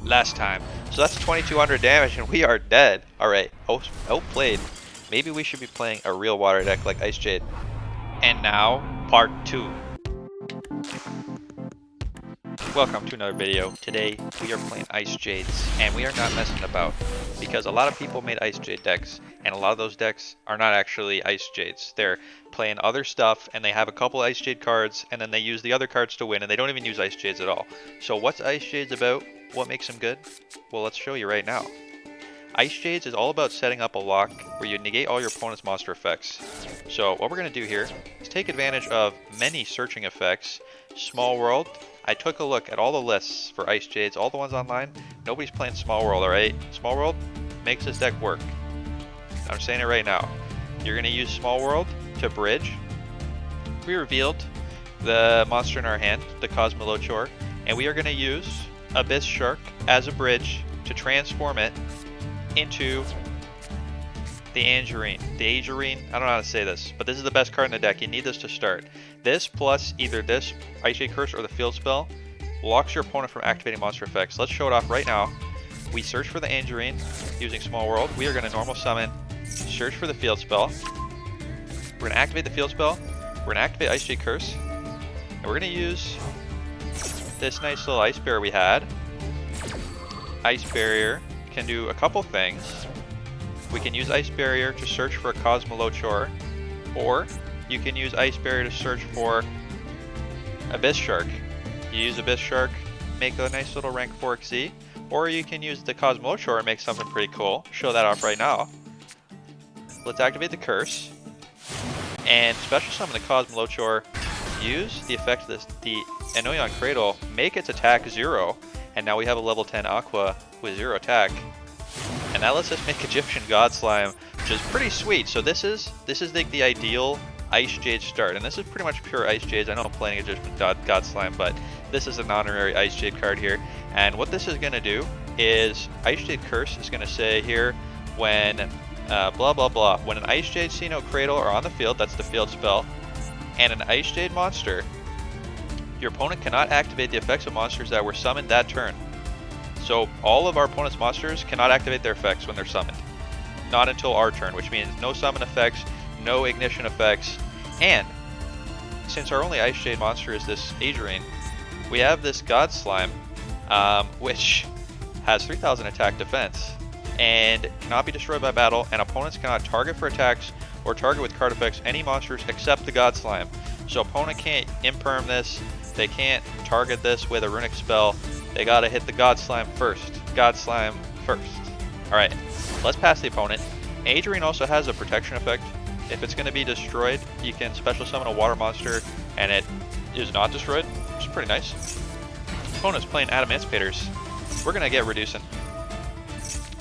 last time. So that's 2200 damage and we are dead. Alright, outplayed. Maybe we should be playing a real water deck like Icejade. And now, part 2. Welcome to another video. Today, we are playing Icejades, and we are not messing about. Because a lot of people made Icejade decks, and a lot of those decks are not actually Icejades. They're playing other stuff, and they have a couple Icejade cards, and then they use the other cards to win, and they don't even use Icejades at all. So what's Icejades about? What makes them good? Well, let's show you right now. Icejades is all about setting up a lock where you negate all your opponent's monster effects. So what we're going to do here is take advantage of many searching effects. Small World, I took a look at all the lists for Icejades, all the ones online. Nobody's playing Small World, alright? Small World makes this deck work. I'm saying it right now. You're going to use Small World to bridge. We revealed the monster in our hand, the Cosmolochor, and we are going to use Abyss Shark as a bridge to transform it into the Angerine. The Angerine, I don't know how to say this, but this is the best card in the deck. You need this to start. This plus either this Icejade Curse or the Field Spell locks your opponent from activating monster effects. Let's show it off right now. We search for the Angerine using Small World. We are going to normal summon, search for the Field Spell. We're going to activate the Field Spell. We're going to activate Icejade Curse. And we're going to use this nice little Ice Barrier we had. Ice Barrier can do a couple things. We can use Ice Barrier to search for a Cosmolochor, or you can use Ice Barrier to search for Abyss Shark. You use Abyss Shark, make a nice little rank 4 XZ, or you can use the Cosmolochor and make something pretty cool. Show that off right now. Let's activate the Curse, and special summon the Cosmolochor. Use the effect of the Enoion Cradle, make its attack 0, and now we have a level 10 Aqua with 0 attack. And that lets us make Egyptian God Slime, which is pretty sweet. So this is like the ideal Icejade start, and this is pretty much pure Icejades. I know I'm playing Egyptian God Slime, but this is an honorary Icejade card here. And what this is going to do is Icejade Curse is going to say here when blah blah blah. When an Icejade Sinnoh Cradle are on the field, that's the field spell, and an Icejade monster, your opponent cannot activate the effects of monsters that were summoned that turn. So all of our opponent's monsters cannot activate their effects when they're summoned. Not until our turn, which means no summon effects, no ignition effects, and since our only Icejade monster is this Angerine, we have this God Slime, which has 3000 attack defense, and cannot be destroyed by battle, and opponents cannot target for attacks or target with card effects any monsters except the God Slime. So opponent can't imperm this, they can't target this with a runic spell. They gotta hit the God Slime first. God Slime first. Alright, let's pass the opponent. Angerine also has a protection effect. If it's gonna be destroyed, you can special summon a water monster and it is not destroyed, which is pretty nice. Opponent's playing Adamanticators. We're gonna get reducing.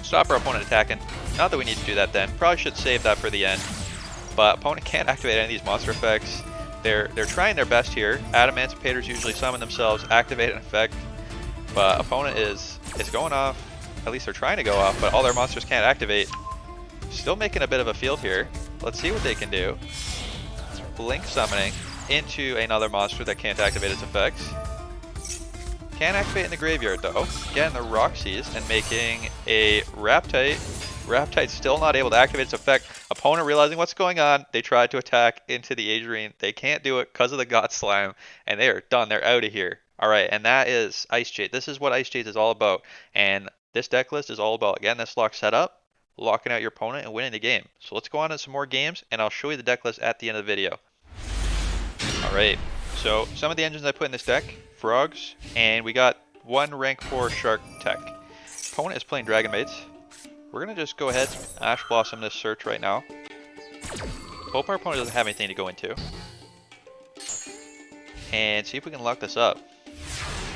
Stop our opponent attacking. Not that we need to do that then. Probably should save that for the end. But opponent can't activate any of these monster effects. They're trying their best here. Adamanticators usually summon themselves, activate an effect. But opponent is going off, at least they're trying to go off, but all their monsters can't activate. Still making a bit of a field here. Let's see what they can do. Blink summoning into another monster that can't activate its effects. Can activate in the graveyard though. Getting the Roxy's and making a Raptite. Raptite's still not able to activate its effect. Opponent realizing what's going on, they try to attack into the Angerine. They can't do it because of the God Slime, and they are done. They're out of here. Alright, and that is Icejade. This is what Icejade is all about. And this deck list is all about getting this lock set up, locking out your opponent, and winning the game. So let's go on to some more games, and I'll show you the deck list at the end of the video. Alright, so some of the engines I put in this deck, Frogs, and we got one rank 4 Shark tech. Opponent is playing Dragon Mates. We're going to just go ahead, Ash Blossom this search right now. Hope our opponent doesn't have anything to go into. And see if we can lock this up.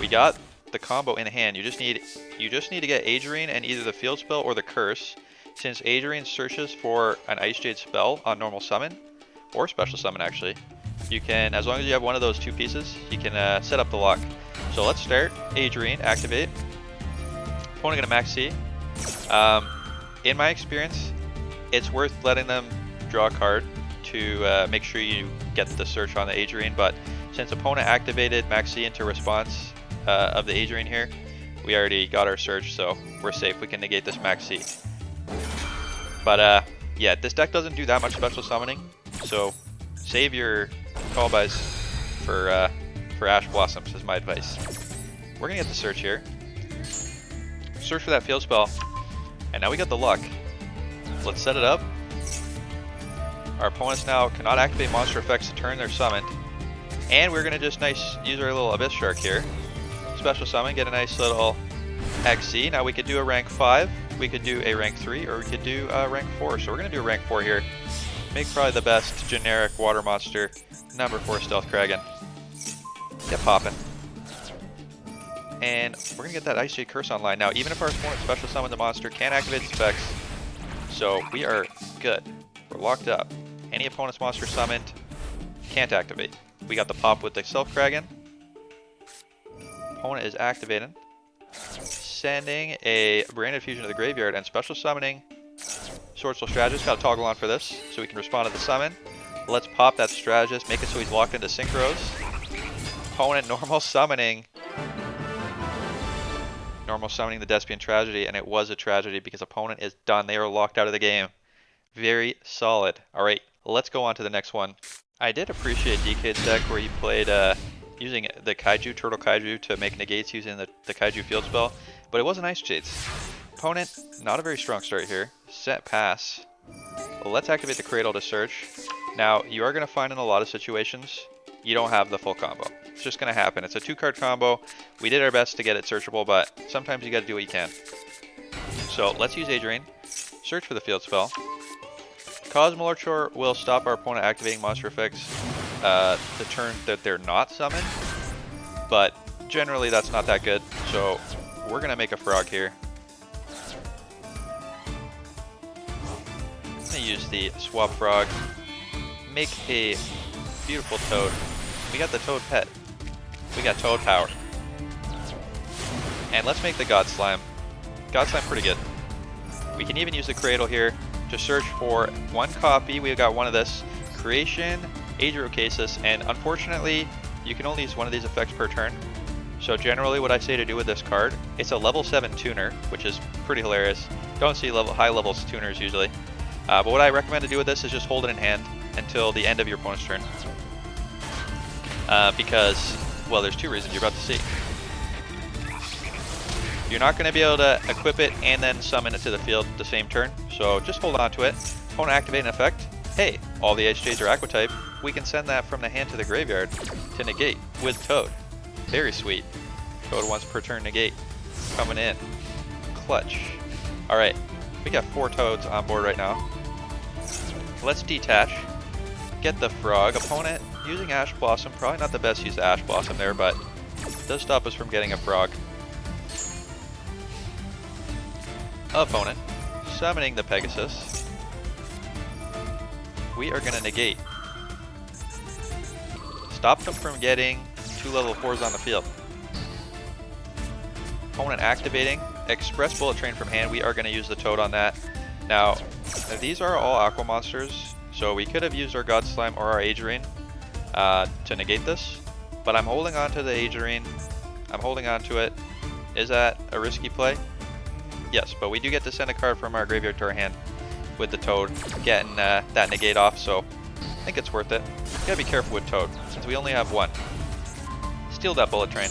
We got the combo in hand. You just need to get Angerine and either the Field Spell or the Curse. Since Angerine searches for an Icejade spell on normal summon, or special summon actually, you can, as long as you have one of those two pieces, you can set up the lock. So let's start. Angerine, activate. Opponent gonna max C. In my experience, it's worth letting them draw a card to make sure you get the search on the Angerine, but since opponent activated max C into response of the Angerine here, we already got our Surge, so we're safe. We can negate this Max C. But yeah, this deck doesn't do that much special summoning, so save your call buys for Ash Blossoms is my advice. We're gonna get the Search here. Search for that field spell, and now we got the luck. Let's set it up. Our opponents now cannot activate monster effects to turn they're summoned, and we're gonna just use our little Abyss Shark here. Special summon, get a nice little XC. Now we could do a rank 5, we could do a rank 3, or we could do a rank 4. So we're gonna do a rank 4 here. Make probably the best generic water monster, number 4 Stealth Kraken. Get poppin'. And we're gonna get that Icejade Curse online. Now, even if our opponent special summon the monster, can't activate its effects. So we are good. We're locked up. Any opponent's monster summoned, can't activate. We got the pop with the Stealth Kraken. Opponent is activating. Sending a Branded Fusion to the graveyard and special summoning Sword Soul Strategist. Got to toggle on for this so we can respond to the summon. Let's pop that Strategist, make it so he's locked into Synchros. Opponent normal summoning the Despian Tragedy, and it was a tragedy because opponent is done. They are locked out of the game. Very solid. Alright, let's go on to the next one. I did appreciate DK's deck where he played using the Kaiju, Turtle Kaiju, to make negates using the Kaiju field spell, but it wasn't Icejades. Opponent, not a very strong start here. Set pass. Let's activate the Cradle to search. Now, you are going to find in a lot of situations, you don't have the full combo. It's just going to happen. It's a 2-card combo. We did our best to get it searchable, but sometimes you got to do what you can. So let's use Adrian. Search for the field spell. Cosmolorchor will stop our opponent activating monster effects the turn that they're not summoned, but generally that's not that good. So we're going to make a frog here. I'm going to use the swap frog. Make a beautiful toad. We got the toad pet. We got toad power. And let's make the God Slime. God Slime pretty good. We can even use the Cradle here to search for one copy. We got one of this. Creation, Adrocasis, and unfortunately, you can only use one of these effects per turn. So generally what I say to do with this card, it's a level 7 tuner, which is pretty hilarious. Don't see high levels tuners usually. But what I recommend to do with this is just hold it in hand until the end of your opponent's turn. Because, well, there's 2 reasons you're about to see. You're not going to be able to equip it and then summon it to the field the same turn, so just hold on to it. Opponent activate an effect. Hey, all the Icejades are Aqua type. We can send that from the hand to the graveyard to negate with Toad. Very sweet. Toad once per turn negate. Coming in. Clutch. Alright, we got 4 Toads on board right now. Let's detach. Get the frog. Opponent using Ash Blossom. Probably not the best use of Ash Blossom there, but it does stop us from getting a frog. Opponent summoning the Pegasus. We are going to negate. Stop them from getting 2 level 4s on the field. Opponent activating. Express Bullet Train from hand. We are going to use the Toad on that. Now, these are all Aqua monsters, so we could have used our God Slime or our Agerine to negate this, but I'm holding on to the Agerine. I'm holding on to it. Is that a risky play? Yes, but we do get to send a card from our graveyard to our hand with the Toad, getting that negate off, so I think it's worth it. You gotta be careful with Toad, since we only have 1. Steal that Bullet Train.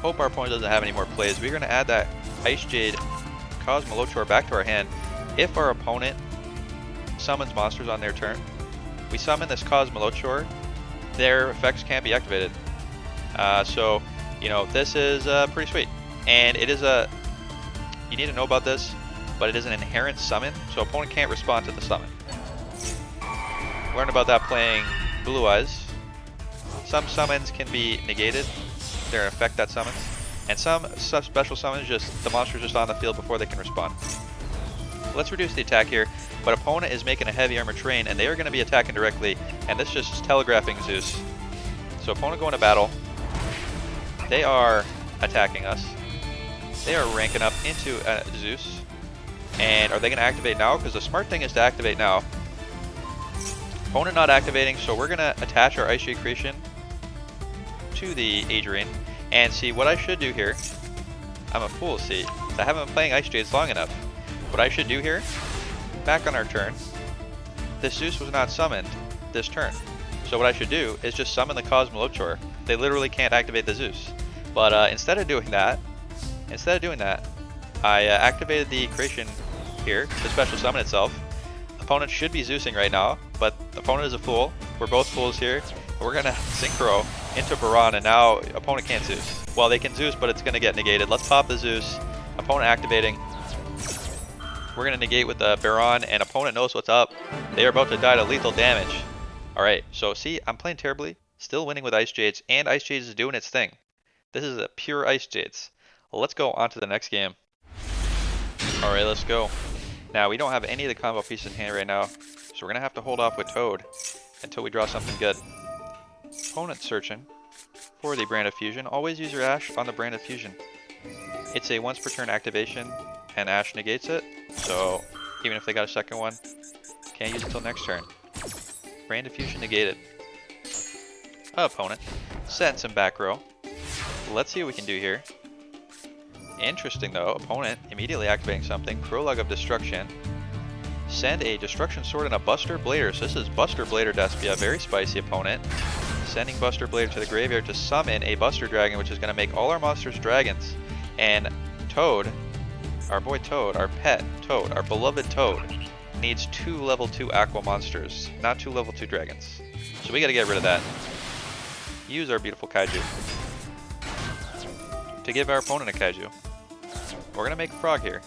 Hope our opponent doesn't have any more plays. We're gonna add that Icejade Cosmolorchor back to our hand. If our opponent summons monsters on their turn, we summon this Cosmolorchor, their effects can't be activated. So, you know, this is pretty sweet. And it is you need to know about this, but it is an inherent summon, so opponent can't respond to the summon. Learn about that playing Blue Eyes. Some summons can be negated, they're an effect that summons, and some special summons just the monster's just on the field before they can respond. Let's reduce the attack here, but opponent is making a heavy armor terrain and they are going to be attacking directly, and this just is telegraphing Zeus. So opponent going to battle. They are attacking us. They are ranking up into Zeus. And are they going to activate now? Because the smart thing is to activate now. Opponent not activating, so we're going to attach our Icejade Creation to the Adrian. And see, what I should do here I'm a fool, see. I haven't been playing Icejades long enough. What I should do here, back on our turn, this Zeus was not summoned this turn. So what I should do is just summon the Cosmolochor. They literally can't activate the Zeus. But instead of doing that, I activated the creation here to special summon itself. Opponent should be Zeusing right now, but opponent is a fool. We're both fools here. We're gonna synchro into Baron, and now opponent can't Zeus. Well, they can Zeus, but it's gonna get negated. Let's pop the Zeus. Opponent activating. We're gonna negate with the Baron, and opponent knows what's up. They are about to die to lethal damage. Alright, so see, I'm playing terribly, still winning with Icejades, and Icejades is doing its thing. This is a pure Icejades. Well, let's go on to the next game. Alright, let's go. Now, we don't have any of the combo pieces in hand right now, so we're going to have to hold off with Toad until we draw something good. Opponent searching for the Brand of Fusion. Always use your Ash on the Brand of Fusion. It's a once per turn activation, and Ash negates it, so even if they got a second one, can't use it until next turn. Brand of Fusion negated. Opponent setting some back row. Let's see what we can do here. Interesting though, opponent immediately activating something. Prologue of Destruction. Send a Destruction Sword and a Buster Blader. So this is Buster Blader Despia, very spicy opponent. Sending Buster Blader to the graveyard to summon a Buster Dragon, which is going to make all our monsters dragons. And Toad, our boy Toad, our pet Toad, our beloved Toad, needs 2 level 2 aqua monsters, not 2 level 2 dragons. So we got to get rid of that. Use our beautiful Kaiju to give our opponent a Kaiju. We're going to make a frog here.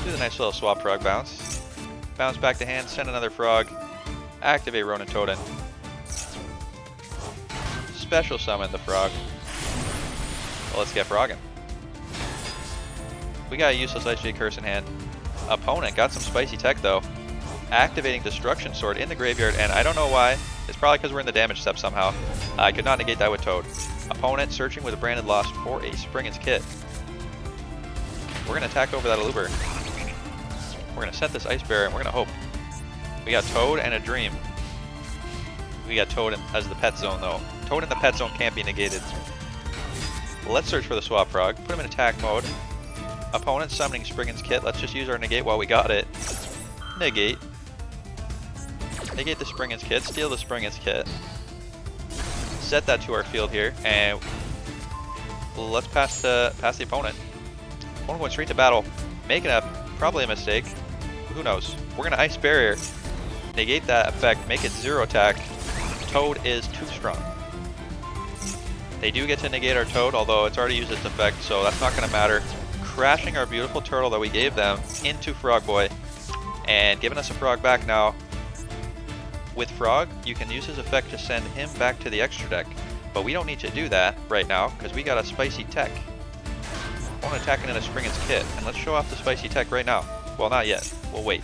Do the nice little swap frog bounce. Bounce back to hand, send another frog. Activate Ronin Totem. Special summon the frog. Well, let's get frogging. We got a useless Icejade Curse in hand. Opponent got some spicy tech though. Activating Destruction Sword in the graveyard, and I don't know why. It's probably because we're in the damage step somehow. I could not negate that with Toad. Opponent searching with a Branded Lost for a Springin's Kit. We're going to attack over that Aluber. We're going to set this Ice Barrier, and we're going to hope. We got Toad and a Dream. We got Toad as the pet zone though. Toad in the pet zone can't be negated. Let's search for the Swap Frog. Put him in attack mode. Opponent summoning Springin's Kit. Let's just use our negate while we got it. Negate. Negate the Springin's Kit. Steal the Springin's Kit. Set that to our field here, and let's pass the opponent. Opponent going straight to battle, making probably a mistake. Who knows? We're gonna Ice Barrier, negate that effect, make it 0 attack. Toad is too strong. They do get to negate our Toad, although it's already used its effect, so that's not gonna matter. Crashing our beautiful turtle that we gave them into Frog Boy, and giving us a frog back now. With Frog, you can use his effect to send him back to the extra deck, but we don't need to do that right now because we got a spicy tech. Opponent attacking in a Springin's Kit, and let's show off the spicy tech right now. Well, not yet. We'll wait.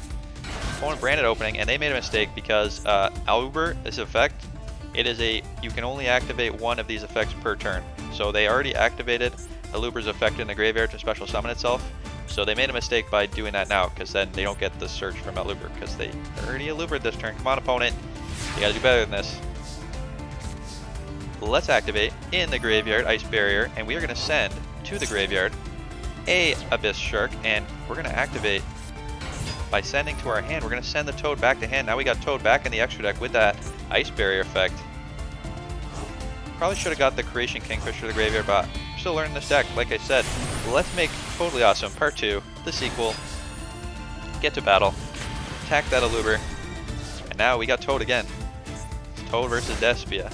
Opponent Branded opening, and they made a mistake because Aluber, this effect, you can only activate 1 of these effects per turn. So they already activated Aluber's effect in the graveyard to special summon itself. So they made a mistake by doing that now, because then they don't get the search from Aluber, because they already Alubered this turn. Come on, opponent. You gotta do better than this. Let's activate in the graveyard Ice Barrier, and we are gonna send to the graveyard a Abyss Shark, and we're gonna activate by sending to our hand. We're gonna send the Toad back to hand. Now we got Toad back in the extra deck with that Ice Barrier effect. Probably should have got the Creation Kingfisher to the graveyard, but I'm still learning this deck. Like I said, let's make Totally Awesome Part 2, the sequel. Get to battle. Attack that Aluber. And now we got Toad again. It's Toad versus Despia.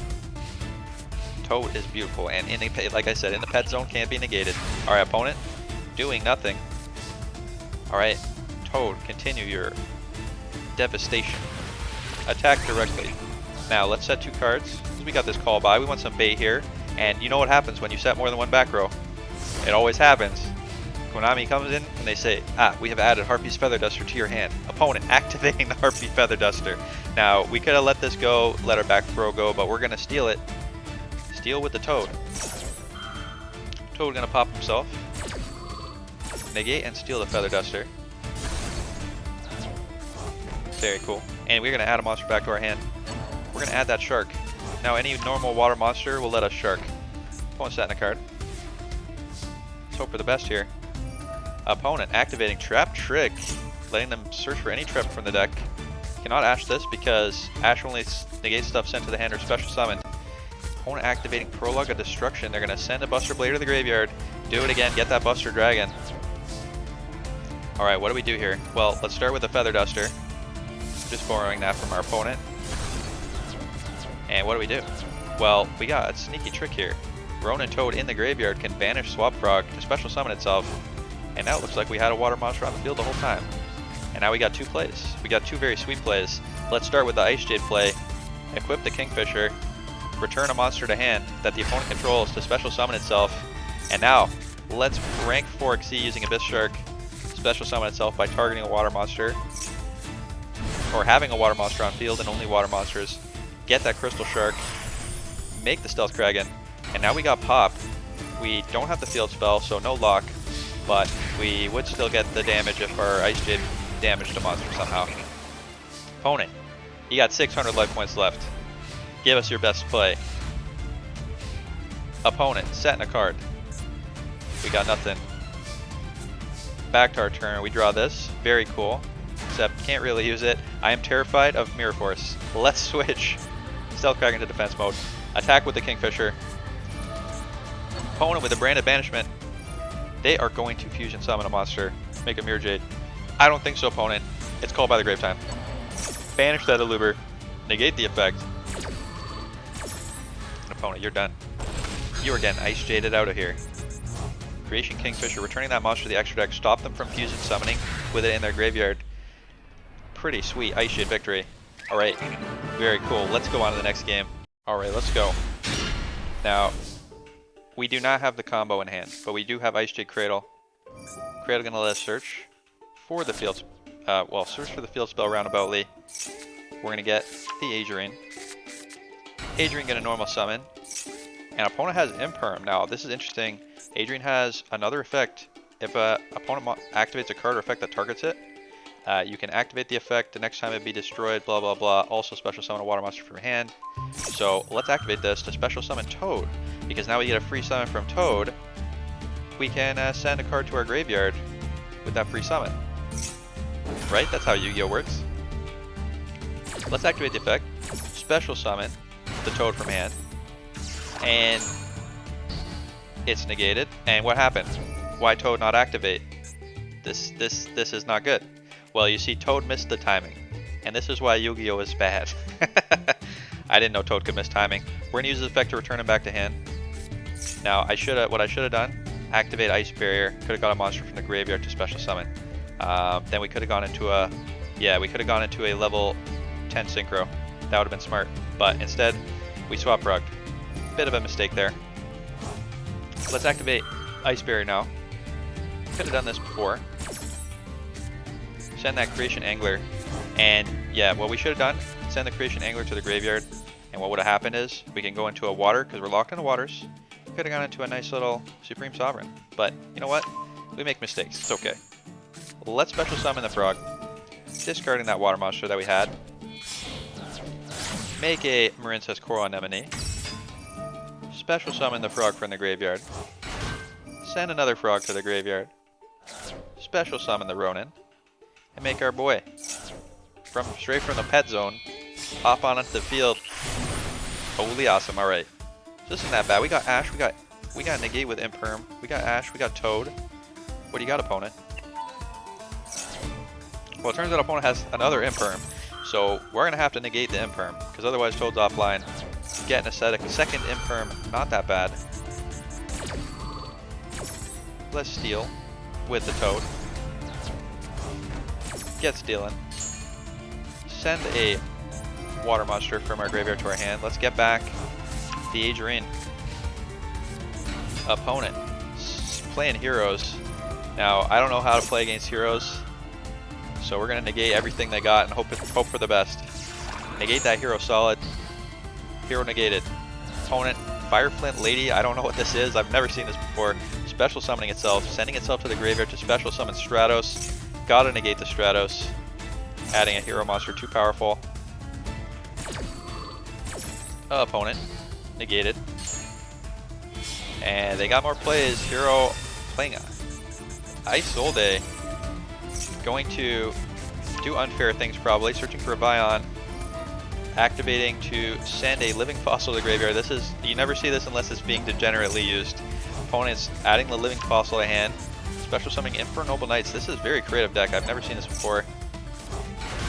Toad is beautiful, and like I said, in the pet zone can't be negated. Alright, opponent, doing nothing. Alright, Toad, continue your devastation. Attack directly. Now let's set 2 cards. We got this call by. We want some bait here. And you know what happens when you set more than 1 back row. It always happens. Konami comes in and they say, we have added Harpy's Feather Duster to your hand. Opponent activating the Harpy Feather Duster. Now, we could have let this go, let our back row go, but we're going to steal it. Steal with the Toad. Toad going to pop himself. Negate and steal the Feather Duster. Very cool. And we're going to add a monster back to our hand. We're going to add that Shark. Now any normal water monster will let us Shark. Opponent set in a card. Let's hope for the best here. Opponent activating Trap Trick, letting them search for any trap from the deck. Cannot Ash this because Ash only negates stuff sent to the hand or special summoned. Opponent activating Prologue of Destruction. They're going to send a Buster Blade to the graveyard. Do it again, get that Buster Dragon. Alright, what do we do here? Well, let's start with the Feather Duster. Just borrowing that from our opponent. And what do we do? Well, we got a sneaky trick here. Ronin Toad in the graveyard can banish Swap Frog to special summon itself. And now it looks like we had a water monster on the field the whole time. And now we got two plays. We got two very sweet plays. Let's start with the Icejade play. Equip the Kingfisher. Return a monster to hand that the opponent controls to special summon itself. And now, let's rank 4 Xyz using Abyss Shark. Special summon itself by targeting a water monster. Or having a water monster on field and only water monsters. Get that Crystal Shark. Make the Stealth Kraken. And now we got Pop. We don't have the field spell, so no lock. But we would still get the damage if our Icejade damaged a monster somehow. Opponent, you got 600 life points left. Give us your best play. Opponent, setting a card. We got nothing. Back to our turn, we draw this. Very cool. Except can't really use it. I am terrified of Mirror Force. Let's switch. Stealth Kraken to defense mode. Attack with the Kingfisher. Opponent with a Branded Banishment. They are going to fusion summon a monster. Make a Mirror Jade. I don't think so, opponent. It's called by the Grave Time. Banish that Aluber. Negate the effect. Opponent, you're done. You are getting Ice Jaded out of here. Creation Kingfisher, returning that monster to the extra deck. Stop them from fusion summoning with it in their graveyard. Pretty sweet Ice Jade victory. Alright, very cool. Let's go on to the next game. Alright, let's go. Now, we do not have the combo in hand, but we do have Ice Jade Cradle. Cradle gonna let us search for the field, search for the field spell roundaboutly. We're gonna get the Adrian. Adrian gonna normal summon, and opponent has Imperm. Now this is interesting. Adrian has another effect. If a opponent activates a card or effect that targets it, you can activate the effect the next time it be destroyed. Blah blah blah. Also special summon a water monster from your hand. So let's activate this to special summon Toad, because now we get a free summon from Toad. We can send a card to our graveyard with that free summon. Right? That's how Yu-Gi-Oh works. Let's activate the effect. Special summon the Toad from hand. And it's negated. And what happened? Why Toad not activate? This is not good. Well, you see, Toad missed the timing. And this is why Yu-Gi-Oh is bad. I didn't know Toad could miss timing. We're gonna use this effect to return him back to hand. Now, what I should have done, activate Ice Barrier. Could have got a monster from the graveyard to special summon. Then we could have gone into a level 10 synchro. That would have been smart. But instead, we swap rugged. Bit of a mistake there. Let's activate Ice Barrier now. Could have done this before. Send that Creation Angler. And yeah, what we should have done, send the Creation Angler to the graveyard. And what would have happened is, we can go into a water, because we're locked in the waters. Could have gone into a nice little Supreme Sovereign. But, you know what? We make mistakes. It's okay. Let's special summon the frog. Discarding that water monster that we had. Make a Marincess Coral Anemone. Special summon the frog from the graveyard. Send another frog to the graveyard. Special summon the Ronin. And make our boy. Straight from the pet zone. Hop on into the field. Holy awesome, alright. This isn't that bad. We got Ash, we got Negate with Imperm. We got Ash, we got Toad. What do you got, opponent? Well, it turns out opponent has another Imperm. So we're gonna have to negate the Imperm, because otherwise Toad's offline. Get an aesthetic. Second Imperm, not that bad. Let's steal with the Toad. Get stealing. Send a water monster from our graveyard to our hand. Let's get back the Adrian. Opponent playing heroes. Now I don't know how to play against heroes, so we're gonna negate everything they got and hope for the best. Negate that hero solid. Hero negated. Opponent Fireflint Lady. I don't know what this is. I've never seen this before. Special summoning itself, sending itself to the graveyard to special summon Stratos. Gotta negate the Stratos. Adding a hero monster too powerful. Opponent negated. And they got more plays. Hero playing Icejade. Going to do unfair things probably. Searching for a Vion. Activating to send a living fossil to the graveyard. This is, you never see this unless it's being degenerately used. Opponent's adding the living fossil to hand. Special summoning Infernal Knights. This is a very creative deck. I've never seen this before.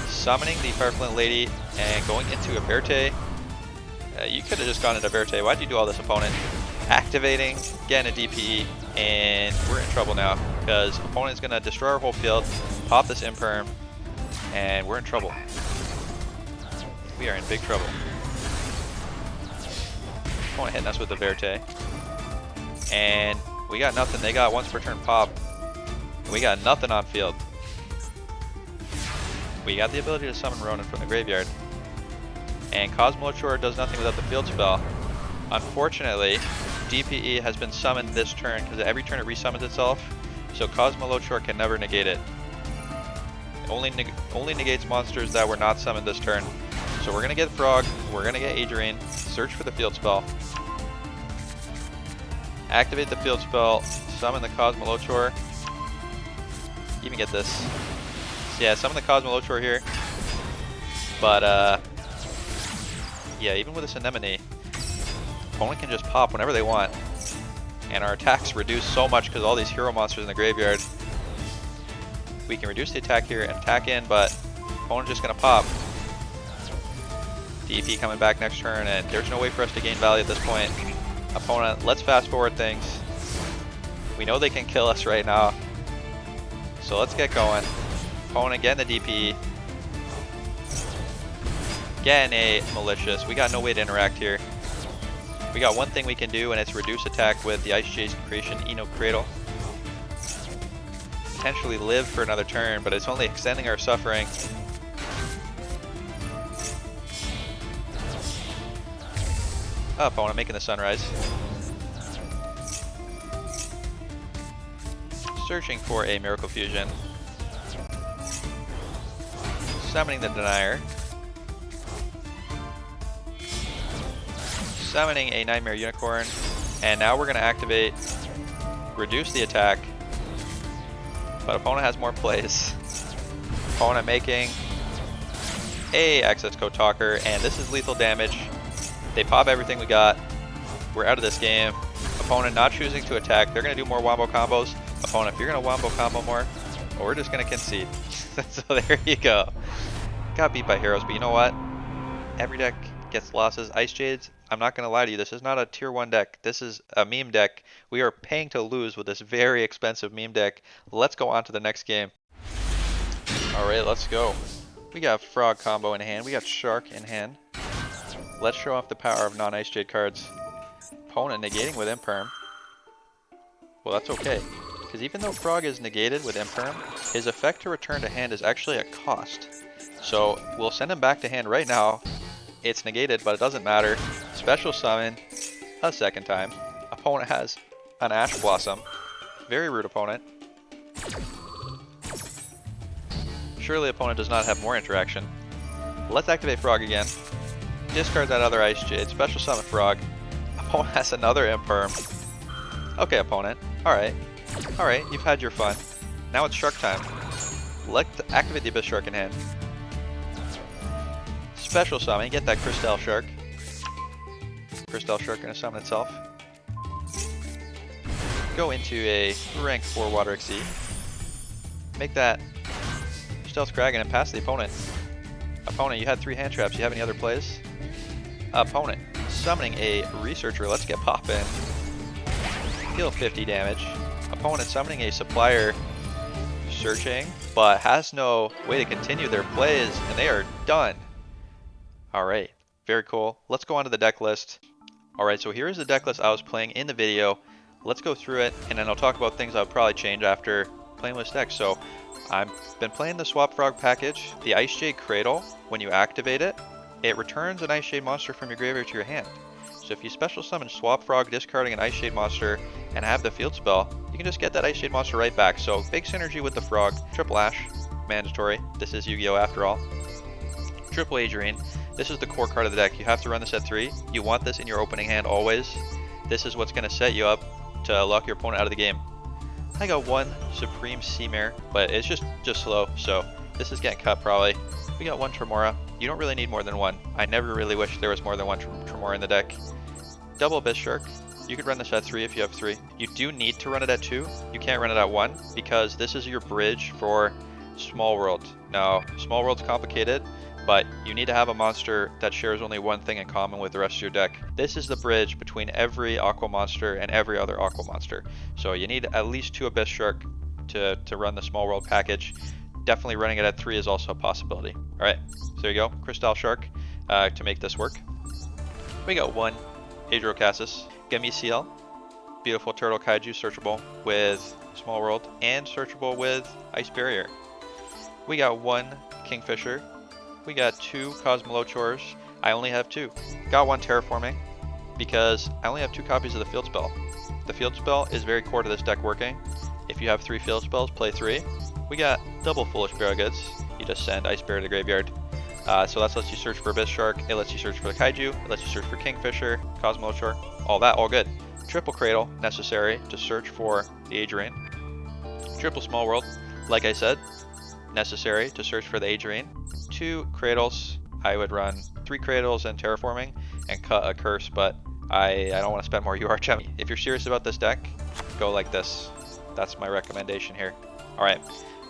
Summoning the Fireflint Lady and going into a Verte. You could have just gone into Verte. Why'd you do all this, opponent? Activating, getting a DPE, and we're in trouble now because opponent's gonna destroy our whole field, pop this Imperm, and we're in trouble. We are in big trouble. Opponent hitting us with the Verte. And we got nothing. They got once per turn pop. We got nothing on field. We got the ability to summon Ronin from the graveyard. And Cosmolochore does nothing without the field spell. Unfortunately, DPE has been summoned this turn because every turn it resummons itself. So Cosmolochore can never negate it. Only negates monsters that were not summoned this turn. So we're going to get Frog, we're going to get Adrian, search for the field spell. Activate the field spell, summon the Cosmolochore. Even get this. So yeah, summon the Cosmolochore here. But yeah, even with this Anemone, opponent can just pop whenever they want. And our attacks reduce so much because all these hero monsters in the graveyard. We can reduce the attack here and attack in, but opponent's just going to pop. DP coming back next turn, and there's no way for us to gain value at this point. Opponent, let's fast forward things. We know they can kill us right now. So let's get going. Opponent getting the DP. Getting a Malicious. We got no way to interact here. We got one thing we can do, and it's reduce attack with the Icejades creation, Eno Cradle. Potentially live for another turn, but it's only extending our suffering. Opponent making the Sunrise. Searching for a Miracle Fusion. Summoning the Denier. Summoning a Nightmare Unicorn. And now we're going to activate, reduce the attack. But opponent has more plays. Opponent making a access code talker, and this is lethal damage. They pop everything we got. We're out of this game. Opponent not choosing to attack. They're going to do more wombo combos. Opponent, if you're going to wombo combo more, or we're just going to concede. So there you go. Got beat by heroes, but you know what? Every deck gets losses. Icejades, I'm not going to lie to you. This is not a tier 1 deck. This is a meme deck. We are paying to lose with this very expensive meme deck. Let's go on to the next game. Alright, let's go. We got Frog combo in hand. We got Shark in hand. Let's show off the power of non-Icejade cards. Opponent negating with Imperm. Well, that's okay. Because even though Frog is negated with Imperm, his effect to return to hand is actually a cost. So we'll send him back to hand right now. It's negated, but it doesn't matter. Special summon a second time. Opponent has an Ash Blossom. Very rude opponent. Surely opponent does not have more interaction. Let's activate Frog again. Discard that other Icejade. Special summon Frog. Opponent has another Imperm. Okay, opponent. Alright. Alright, you've had your fun. Now it's Shark time. Let's activate the Abyss Shark in hand. Special summon, get that Crystal Shark. Crystal Shark gonna summon itself. Go into a rank 4 Water Exceed. Make that Stealth Kraken and pass the opponent. Opponent, you had 3 hand traps. You have any other plays? Opponent, summoning a Researcher. Let's get poppin'. Deal 50 damage. Opponent summoning a Supplier. Searching, but has no way to continue their plays, and they are done. Alright, very cool. Let's go on to the deck list. Alright, so here is the deck list I was playing in the video. Let's go through it, and then I'll talk about things I would probably change after playing with this deck. So, I've been playing the Swap Frog package. The Icejade Cradle, when you activate it, it returns an Icejade monster from your graveyard to your hand. So if you special summon Swap Frog, discarding an Icejade monster, and have the field spell, you can just get that Icejade monster right back. So big synergy with the Frog. Triple Ash, mandatory. This is Yu-Gi-Oh after all. Triple Adrian. This is the core card of the deck. You have to run this at 3. You want this in your opening hand always. This is what's going to set you up to lock your opponent out of the game. I got one Supreme Sea Mare, but it's just slow, so this is getting cut probably. We got one Tremora. You don't really need more than one. I never really wish there was more than one Tremora in the deck. Double Abyss Shark. You could run this at 3 if you have 3. You do need to run it at 2. You can't run it at 1 because this is your bridge for Small World. Now, Small World's complicated, but you need to have a monster that shares only one thing in common with the rest of your deck. This is the bridge between every Aqua monster and every other Aqua monster. So you need at least 2 Abyss Shark to run the Small World package. Definitely running it at 3 is also a possibility. Alright, so there you go. Crystal Shark to make this work. We got one Adrocassis, Gameciel, beautiful Turtle Kaiju searchable with Small World and searchable with Ice Barrier. We got one Kingfisher. We got 2 Cosmolochors. I only have 2. Got one Terraforming because I only have 2 copies of the Field Spell. The Field Spell is very core to this deck working. If you have 3 Field Spells, play 3. We got double Foolish Barrel Goods. You just send Ice Bear to the graveyard. So that lets you search for Abyss Shark, it lets you search for the Kaiju, it lets you search for Kingfisher, Cosmolochor, all that, all good. Triple Cradle, necessary to search for the Adrian. Triple Small World, like I said, necessary to search for the Adrian. 2 Cradles, I would run 3 Cradles and Terraforming and cut a Curse, but I don't want to spend more UR gem. If you're serious about this deck, go like this. That's my recommendation here. Alright,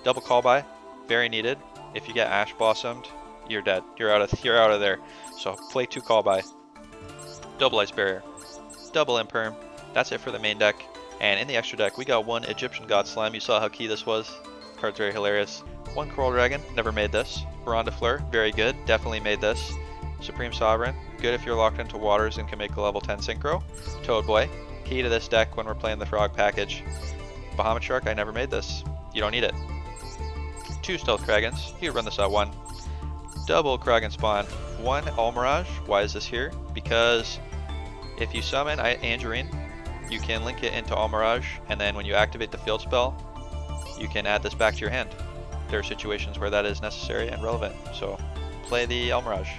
double Call By, very needed. If you get Ash Blossomed, you're dead. You're out of there. So play 2 Call By. Double Ice Barrier. Double Imperm. That's it for the main deck. And in the extra deck, we got one Egyptian God Slime. You saw how key this was. Card's very hilarious. One Coral Dragon. Never made this. Baron de Fleur. Very good. Definitely made this. Supreme Sovereign. Good if you're locked into waters and can make a level 10 Synchro. Toad Boy. Key to this deck when we're playing the Frog package. Bahamut Shark. I never made this. You don't need it. 2 Stealth Kragans. You can run this at 1. Double Kragan Spawn. 1 Almirage. Why is this here? Because if you summon Angerine, you can link it into Almirage, and then when you activate the field spell, you can add this back to your hand. There are situations where that is necessary and relevant, so play the Almirage.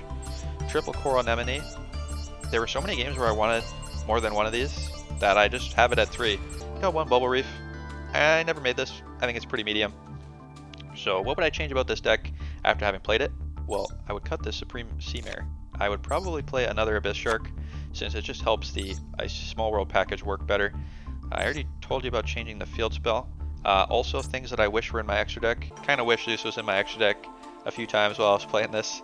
Triple Coral Anemone. There were so many games where I wanted more than one of these that I just have it at 3. Got 1 Bubble Reef. I never made this. I think it's pretty medium. So what would I change about this deck after having played it? Well, I would cut the Supreme Sea Mare. I would probably play another Abyss Shark, since it just helps the Small World package work better. I already told you about changing the field spell. Also, things that I wish were in my extra deck. Kind of wish this was in my extra deck a few times while I was playing this.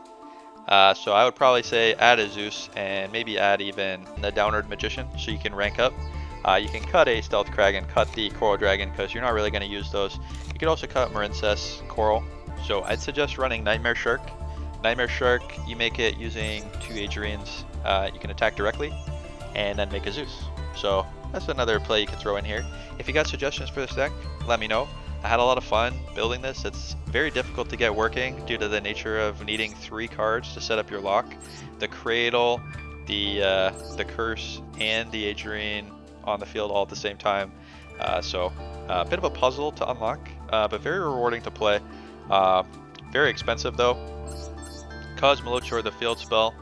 So I would probably say add a Zeus, and maybe add even the Downward Magician, so you can rank up. You can cut a Stealth Kragan, cut the Coral Dragon, because you're not really going to use those. You could also cut Marincess, Coral. So I'd suggest running Nightmare Shark. Nightmare Shark, you make it using 2 Adrians. You can attack directly and then make a Zeus. So that's another play you can throw in here. If you got suggestions for this deck, let me know. I had a lot of fun building this. It's very difficult to get working due to the nature of needing 3 cards to set up your lock. The Cradle, the Curse, and the Adrian on the field all at the same time. So a bit of a puzzle to unlock, but very rewarding to play. Very expensive though. Cosmolochor, the field spell,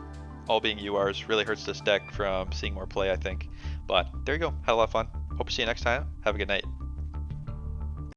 all being URs, really hurts this deck from seeing more play, I think. But there you go. Had a lot of fun. Hope to see you next time. Have a good night.